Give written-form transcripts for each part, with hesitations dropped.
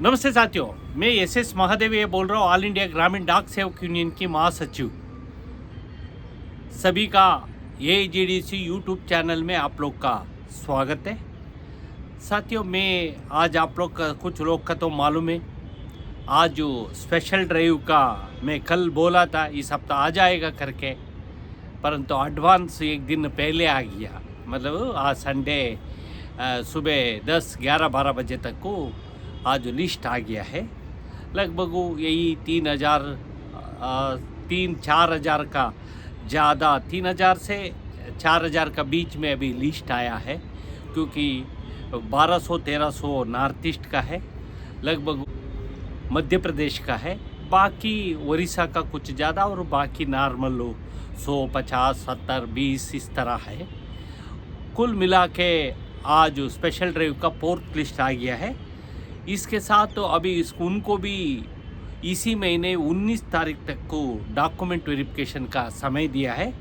नमस्ते साथियों, मैं एस महादेव ये बोल रहा हूँ, ऑल इंडिया ग्रामीण डाक सेवक यूनियन की महासचिव। सभी का AGDC यूट्यूब चैनल में आप लोग का स्वागत है। साथियों, मैं आज आप लोग का कुछ लोग का तो मालूम है, आज जो स्पेशल ड्राइव का मैं कल बोला था इस हफ्ता आ जाएगा करके, परंतु एडवांस एक दिन पहले आ गया। मतलब आज संडे सुबह 10, 11, 12 बजे तक को आज लिस्ट आ गया है। लगभग यही 3-4 हज़ार का ज़्यादा, 3,000 से 4,000 का बीच में अभी लिस्ट आया है, क्योंकि 1200-1300 नॉर्थ ईस्ट का है, लगभग मध्य प्रदेश का है, बाकी उड़ीसा का कुछ ज़्यादा और बाकी नॉर्मल 100, 50, 70, 20 इस तरह है। कुल मिला के आज स्पेशल ड्राइव का 4th लिस्ट आ गया है। इसके साथ तो अभी उनको भी इसी महीने 19 तारीख तक को डॉक्यूमेंट वेरिफिकेशन का समय दिया है।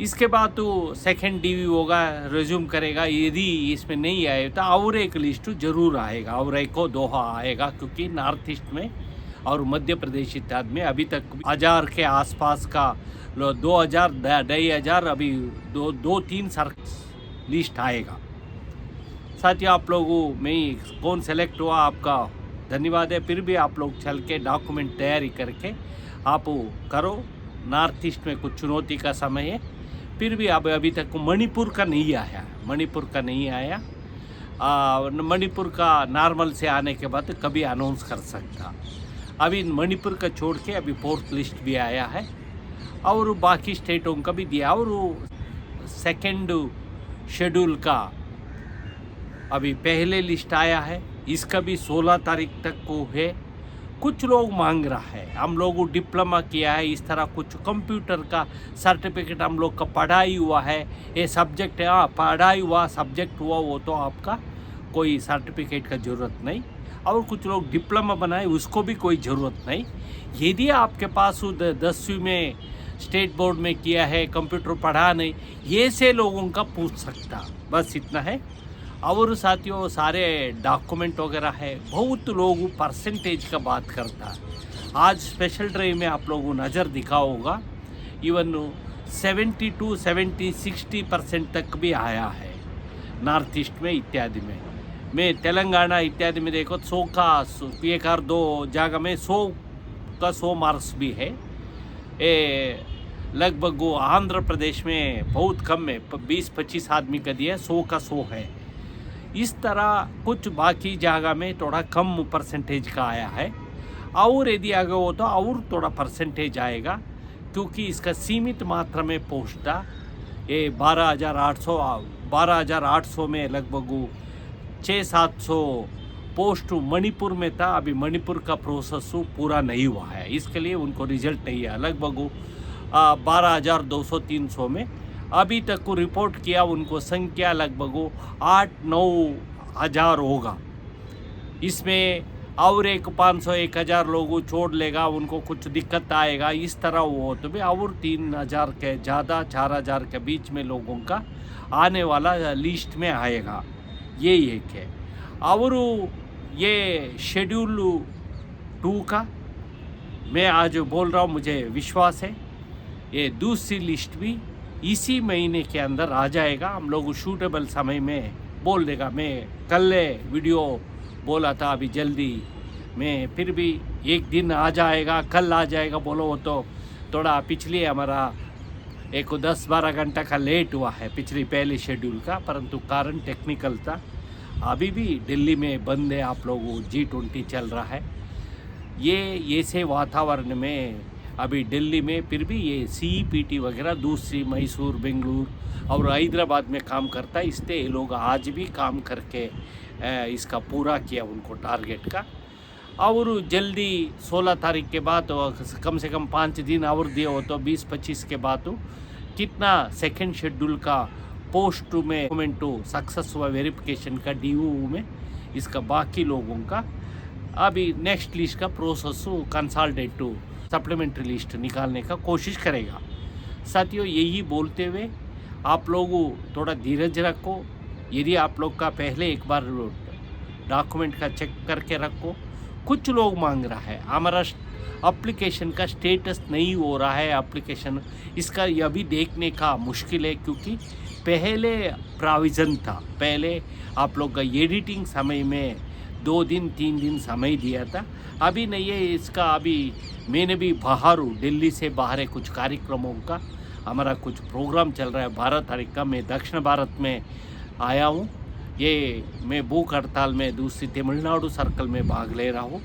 इसके बाद तो सेकंड DV होगा, रिज्यूम करेगा। यदि इसमें नहीं आए तो और एक लिस्ट जरूर आएगा, और एक को दोहा आएगा, क्योंकि नॉर्थ ईस्ट में और मध्य प्रदेश इत्यादि में अभी तक 1000 के आसपास का 2000, 2500 अभी 2-3 सर लिस्ट आएगा। साथियों, आप लोगों में कौन सेलेक्ट हुआ आपका धन्यवाद है। फिर भी आप लोग चल के डॉक्यूमेंट तैयारी करके आप करो। नॉर्थ ईस्ट में कुछ चुनौती का समय है, फिर भी अब अभी तक मणिपुर का नहीं आया, मणिपुर का नॉर्मल से आने के बाद कभी अनाउंस कर सकता। अभी मणिपुर का छोड़ के अभी 4th लिस्ट भी आया है, और बाकी स्टेटों का भी दिया, और सेकेंड शेड्यूल का अभी पहले लिस्ट आया है, इसका भी 16 तारीख तक को है। कुछ लोग मांग रहा है, हम लोग डिप्लोमा किया है, इस तरह कुछ कंप्यूटर का सर्टिफिकेट हम लोग का पढ़ाई हुआ है, ये सब्जेक्ट है, पढ़ाई हुआ सब्जेक्ट हुआ, वो तो आपका कोई सर्टिफिकेट का ज़रूरत नहीं। और कुछ लोग डिप्लोमा बनाए, उसको भी कोई ज़रूरत नहीं। यदि आपके पास 10वीं में स्टेट बोर्ड में किया है, कंप्यूटर पढ़ा नहीं, ये से लोगों का पूछ सकता, बस इतना है। और साथियों, सारे डॉक्यूमेंट वगैरह है, बहुत लोग परसेंटेज का बात करता है। आज स्पेशल ड्राइव में आप लोगों नज़र दिखा होगा, इवन 72, 70, 60% तक भी आया है नॉर्थ ईस्ट में इत्यादि में। मैं तेलंगाना इत्यादि में देखो 100 का 1-2 जगह में 100 का 100 मार्क्स भी है। लगभग आंध्र प्रदेश में बहुत कम है, 20-25 आदमी का दिया, 100 का 100 है। इस तरह कुछ बाकी जगह में थोड़ा कम परसेंटेज का आया है, और यदि आगे हो तो और थोड़ा परसेंटेज आएगा, क्योंकि इसका सीमित मात्रा में पोस्ट था। ये 12,800 में लगभग 600-700 पोस्ट मणिपुर में था। अभी मणिपुर का प्रोसेस पूरा नहीं हुआ है, इसके लिए उनको रिजल्ट नहीं है। लगभग 12,200-300 में अभी तक को रिपोर्ट किया, उनको संख्या लगभग 8-9 हज़ार होगा। इसमें और एक 500-1,000 लोगों छोड़ लेगा, उनको कुछ दिक्कत आएगा, इस तरह वो तो भी और 3,000 के ज़्यादा 4,000 के बीच में लोगों का आने वाला लिस्ट में आएगा, ये एक है। और ये शेड्यूल 2 का मैं आज बोल रहा हूँ, मुझे विश्वास है ये दूसरी लिस्ट भी इसी महीने के अंदर आ जाएगा। हम लोग शूटेबल समय में बोल देगा। मैं कल वीडियो बोला था, अभी जल्दी में फिर भी एक दिन आ जाएगा, कल आ जाएगा बोलो, वो तो थोड़ा पिछली हमारा 10-12 घंटा का लेट हुआ है पिछली पहले शेड्यूल का, परंतु कारण टेक्निकल था। अभी भी दिल्ली में बंद है, आप लोग G20 चल रहा है, ये ऐसे वातावरण में अभी दिल्ली में फिर भी ये CEPT वगैरह दूसरी मैसूर, बेंगलुरु और हैदराबाद में काम करता है, इसलिए ये लोग आज भी काम करके इसका पूरा किया उनको टारगेट का। और जल्दी 16 तारीख के बाद कम से कम 5 दिन और दिए हो तो 20-25 के बाद कितना सेकंड शेड्यूल का पोस्ट में डॉक्यूमेंट सक्सेस हुआ वेरिफिकेशन का DO में, इसका बाकी लोगों का अभी नेक्स्ट लिस्ट का प्रोसेस कंसोलिडेट सप्लीमेंट्री लिस्ट निकालने का कोशिश करेगा। साथियों, यही बोलते हुए आप लोग थोड़ा धीरज रखो। यदि आप लोग का पहले एक बार डॉक्यूमेंट का चेक करके रखो। कुछ लोग मांग रहा है हमारा एप्लीकेशन का स्टेटस नहीं हो रहा है एप्लीकेशन, इसका यह भी देखने का मुश्किल है क्योंकि पहले प्रोविज़न था, पहले आप लोग का एडिटिंग समय में 2 दिन 3 दिन समय दिया था, अभी नहीं है इसका। अभी मैंने भी बाहर हूँ, दिल्ली से बाहर है, कुछ कार्यक्रमों का हमारा कुछ प्रोग्राम चल रहा है भारत हरित का। मैं दक्षिण भारत में आया हूँ, ये मैं भूख हड़ताल में दूसरी तमिलनाडु सर्कल में भाग ले रहा हूँ।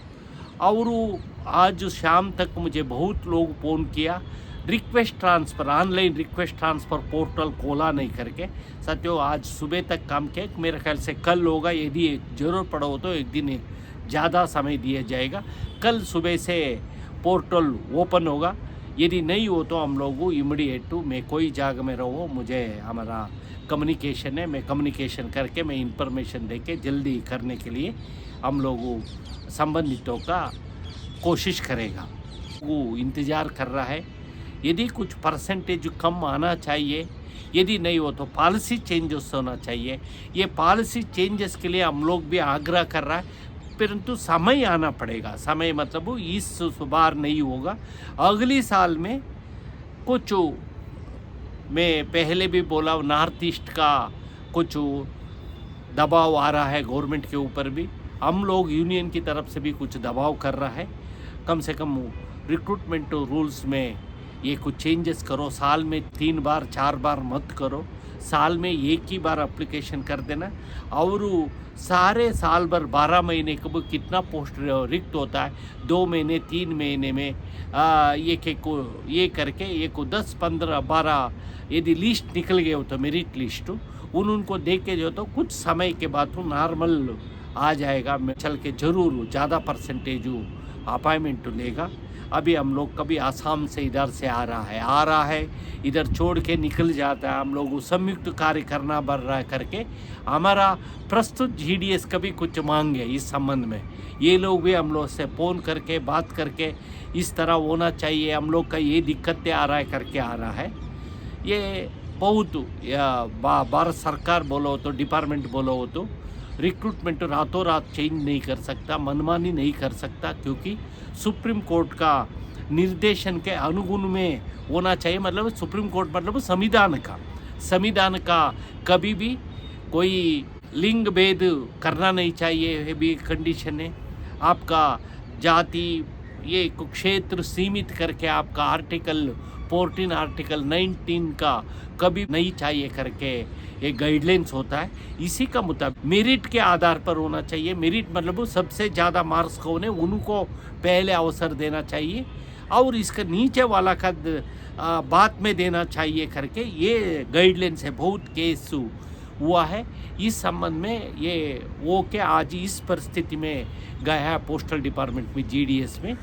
और आज शाम तक मुझे बहुत लोग फ़ोन किया, request transfer, online request transfer portal खोला नहीं करके। साथियों आज सुबह तक काम किया, मेरे ख्याल से कल होगा, यदि ज़रूर पड़ा हो तो एक दिन ज़्यादा समय दिया जाएगा। कल सुबह से पोर्टल ओपन होगा, यदि नहीं हो तो हम लोग इमीडिएट मैं कोई जगह में रहो, मुझे हमारा कम्युनिकेशन है, मैं कम्युनिकेशन करके मैं इंफॉर्मेशन देके जल्दी करने के लिए हम लोग संबंधितों का कोशिश करेगा। वो इंतज़ार कर रहा है, यदि कुछ परसेंटेज कम आना चाहिए, यदि नहीं हो तो पॉलिसी चेंजेस होना चाहिए। ये पॉलिसी चेंजेस के लिए हम लोग भी आग्रह कर रहा है, परंतु समय आना पड़ेगा। समय मतलब इस बार नहीं होगा, अगली साल में कुछ, मैं पहले भी बोला नॉर्थ ईस्ट का कुछ दबाव आ रहा है गवर्नमेंट के ऊपर भी, हम लोग यूनियन की तरफ से भी कुछ दबाव कर रहा है। कम से कम रिक्रूटमेंट रूल्स में ये कुछ चेंजेस करो, साल में 3 बार 4 बार मत करो, साल में एक ही बार एप्लीकेशन कर देना। और सारे साल भर 12 महीने कब कितना पोस्ट रिक्त होता है, 2 महीने 3 महीने में ये करके एक 10 15 12 यदि लिस्ट निकल गए हो तो मेरिट लिस्ट उनको देख के जो तो कुछ समय के बाद तो नॉर्मल आ जाएगा। मैं चल के ज़रूर ज़्यादा परसेंटेज अपॉइंटमेंट लेगा। अभी हम लोग कभी आसाम से इधर से आ रहा है इधर छोड़ के निकल जाता है, हम लोग संयुक्त कार्य करना बढ़ रहा है करके हमारा प्रस्तुत GDS का भी कुछ मांगे इस संबंध में। ये लोग भी हम लोग से फ़ोन करके बात करके इस तरह होना चाहिए, हम लोग का ये दिक्कतें आ रहा है करके आ रहा है। ये बहुत भारत सरकार बोलो तो डिपार्टमेंट बोलो हो तो रिक्रूटमेंट रातों रात चेंज नहीं कर सकता, मनमानी नहीं कर सकता, क्योंकि सुप्रीम कोर्ट का निर्देशन के अनुगुण में होना चाहिए। मतलब सुप्रीम कोर्ट मतलब संविधान का कभी भी कोई लिंग भेद करना नहीं चाहिए, ये भी कंडीशन है। आपका जाति ये क्षेत्र सीमित करके आपका आर्टिकल 14 आर्टिकल 19 का कभी नहीं चाहिए करके एक गाइडलाइंस होता है। इसी का मुताबिक मेरिट के आधार पर होना चाहिए। मेरिट मतलब सबसे ज़्यादा मार्क्स कौन है उनको पहले अवसर देना चाहिए, और इसका नीचे वाला का बाद में देना चाहिए करके ये गाइडलाइंस है। बहुत केस हुआ है इस संबंध में। ये वो के आज इस परिस्थिति में गया है पोस्टल डिपार्टमेंट में GDS में।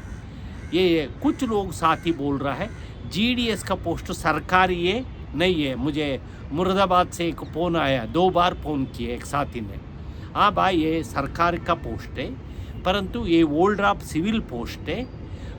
ये कुछ लोग साथी बोल रहा है GDS का पोस्ट सरकारी ये नहीं है। मुझे मुरादाबाद से एक फ़ोन आया, 2 बार फ़ोन किए एक साथी ने। हाँ भाई ये सरकार का पोस्ट है, परंतु ये ओल्ड ऑफ सिविल पोस्ट है,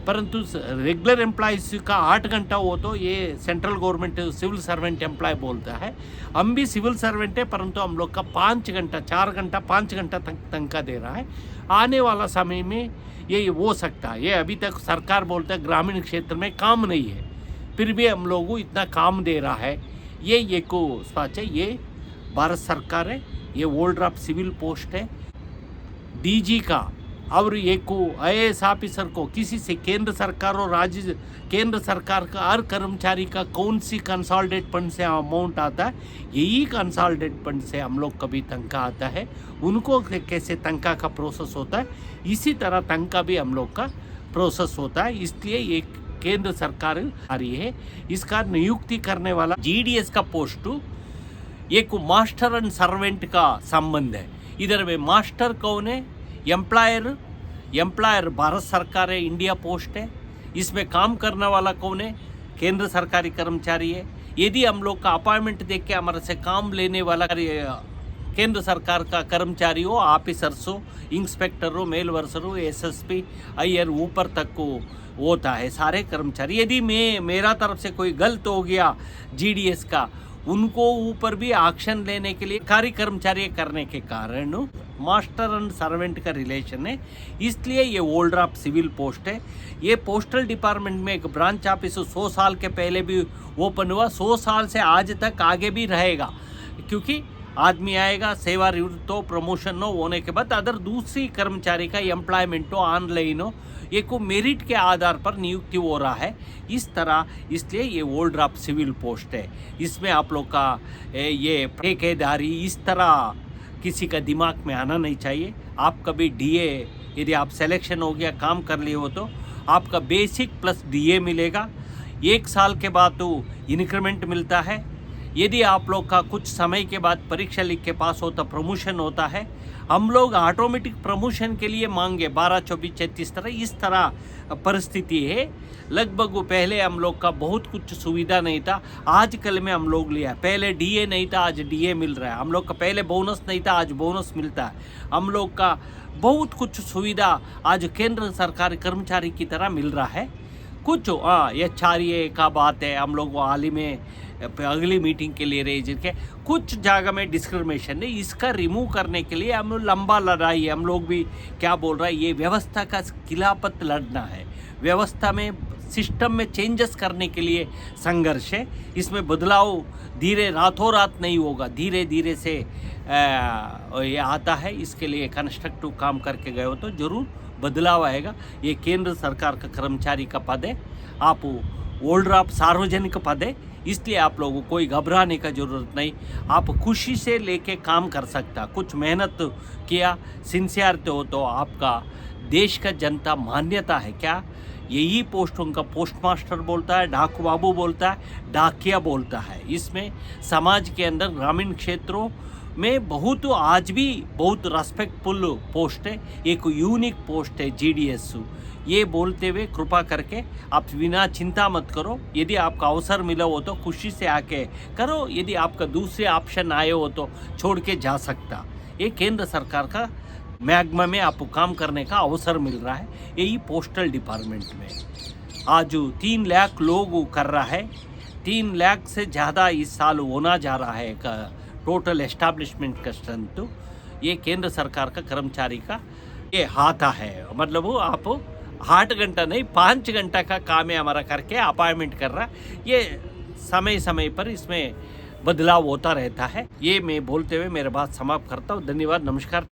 परंतु रेगुलर एम्प्लॉयज़ का 8 घंटा हो तो ये central government civil servant employ बोलता है। हम भी सिविल सर्वेंट है, परंतु हम लोग का 5 घंटा 4 घंटा 5 घंटा तक तनख्वाह दे रहा है। आने वाला समय में ये हो सकता है। ये अभी तक सरकार बोलता है ग्रामीण क्षेत्र में काम नहीं है, फिर भी हम लोगों को इतना काम दे रहा है। ये को सच है, ये भारत सरकार है, ये ओल्ड ऑफ सिविल पोस्ट है DG का। और एक को IAS ऑफिसर को किसी से केंद्र सरकार और राज्य केंद्र सरकार का हर कर्मचारी का कौन सी कंसोलिडेट फंड से अमाउंट आता है, यही कंसोलिडेट फंड से हम लोग कभी तनख्वाह आता है। उनको कैसे तनख्वाह का प्रोसेस होता है, इसी तरह तनख्वाह भी हम लोग का प्रोसेस होता है। इसलिए एक केंद्र सरकार आ रही है, इसका नियुक्ति करने वाला GDS का पोस्ट एक मास्टर एंड सर्वेंट का संबंध है। इधर में मास्टर कौन है, एम्प्लॉयर भारत सरकार है, इंडिया पोस्ट है। इसमें काम करने वाला कौन है, केंद्र सरकारी कर्मचारी है। यदि हम लोग का अपॉइंटमेंट देख के हमारे से काम लेने वाला केंद्र सरकार का कर्मचारी हो, ऑफिसर्स हो, इंस्पेक्टर हो, मेल वर्कर हो, SSP IR ऊपर तक को होता है सारे कर्मचारी। यदि मेरा तरफ से कोई गलत हो गया GDS का, उनको ऊपर भी एक्शन लेने के लिए कार्य कर्मचारी करने के कारण मास्टर एंड सर्वेंट का रिलेशन है, इसलिए ये ओल्डर ऑफ सिविल पोस्ट है। ये पोस्टल डिपार्टमेंट में एक ब्रांच ऑफिस 100 साल के पहले भी ओपन हुआ, 100 साल से आज तक आगे भी रहेगा, क्योंकि आदमी आएगा सेवा निवृत्त हो, प्रमोशन हो होने के बाद अदर दूसरी कर्मचारी का एम्प्लॉयमेंट हो, ऑनलाइन हो, ये को मेरिट के आधार पर नियुक्ति हो रहा है इस तरह, इसलिए ये ओल्डर ऑफ सिविल पोस्ट है। इसमें आप लोग का ये ठेकेदारी इस तरह किसी का दिमाग में आना नहीं चाहिए। आप कभी डीए, यदि आप सिलेक्शन हो गया, काम कर लिए हो, तो आपका बेसिक प्लस डीए मिलेगा। 1 साल के बाद तो इंक्रीमेंट मिलता है। यदि आप लोग का कुछ समय के बाद परीक्षा लिख के पास होता, प्रमोशन होता है। हम लोग ऑटोमेटिक प्रमोशन के लिए मांगे 12, 24, 36 तरह, इस तरह परिस्थिति है। लगभग पहले हम लोग का बहुत कुछ सुविधा नहीं था, आजकल में हम लोग लिया। पहले डीए नहीं था, आज डीए मिल रहा है। हम लोग का पहले बोनस नहीं था, आज बोनस मिलता है। हम लोग का बहुत कुछ सुविधा आज केंद्र सरकार कर्मचारी की तरह मिल रहा है। कुछ HRA का बात है, हम लोग हाल ही में अगली मीटिंग के लिए रेज के कुछ जगह में डिस्क्रिमिनेशन है, इसका रिमूव करने के लिए हम लंबा लड़ाई है। हम लोग भी क्या बोल रहा है, ये व्यवस्था का खिलाफत लड़ना है, व्यवस्था में सिस्टम में चेंजेस करने के लिए संघर्ष है। इसमें बदलाव धीरे रातों रात नहीं होगा, धीरे धीरे से ये आता है। इसके लिए कंस्ट्रक्टिव काम करके गए हो तो जरूर बदलाव आएगा। ये केंद्र सरकार का कर्मचारी का पद है, आप ओल्डर ऑफ सार्वजनिक पद है, इसलिए आप लोगों को कोई घबराने का ज़रूरत नहीं। आप खुशी से लेके काम कर सकता, कुछ मेहनत किया, सिंसियर हो तो आपका देश का जनता मान्यता है क्या। यही पोस्ट उनका पोस्ट मास्टर बोलता है, डाक बाबू बोलता है, डाकिया बोलता है। इसमें समाज के अंदर ग्रामीण क्षेत्रों में बहुत आज भी बहुत रेस्पेक्टफुल पोस्ट है, एक यूनिक पोस्ट है GDS। ये बोलते हुए कृपा करके आप बिना चिंता मत करो। यदि आपका अवसर मिला हो तो खुशी से आके करो, यदि आपका दूसरे ऑप्शन आए हो तो छोड़ के जा सकता। ये केंद्र सरकार का मैग्मा में आपको काम करने का अवसर मिल रहा है, यही पोस्टल डिपार्टमेंट में। आज 3 लाख लोग कर रहा है, 3 लाख से ज़्यादा इस साल होना जा रहा है का टोटल एस्टैब्लिशमेंट का स्ट्रेंथ। ये केंद्र सरकार का कर्मचारी का ये हाथा है, मतलब वो आप 8 घंटा नहीं 5 घंटा का काम है हमारा करके अपॉइंटमेंट कर रहा है। ये समय समय पर इसमें बदलाव होता रहता है। ये मैं बोलते हुए मेरे बात समाप्त करता हूँ। धन्यवाद, नमस्कार।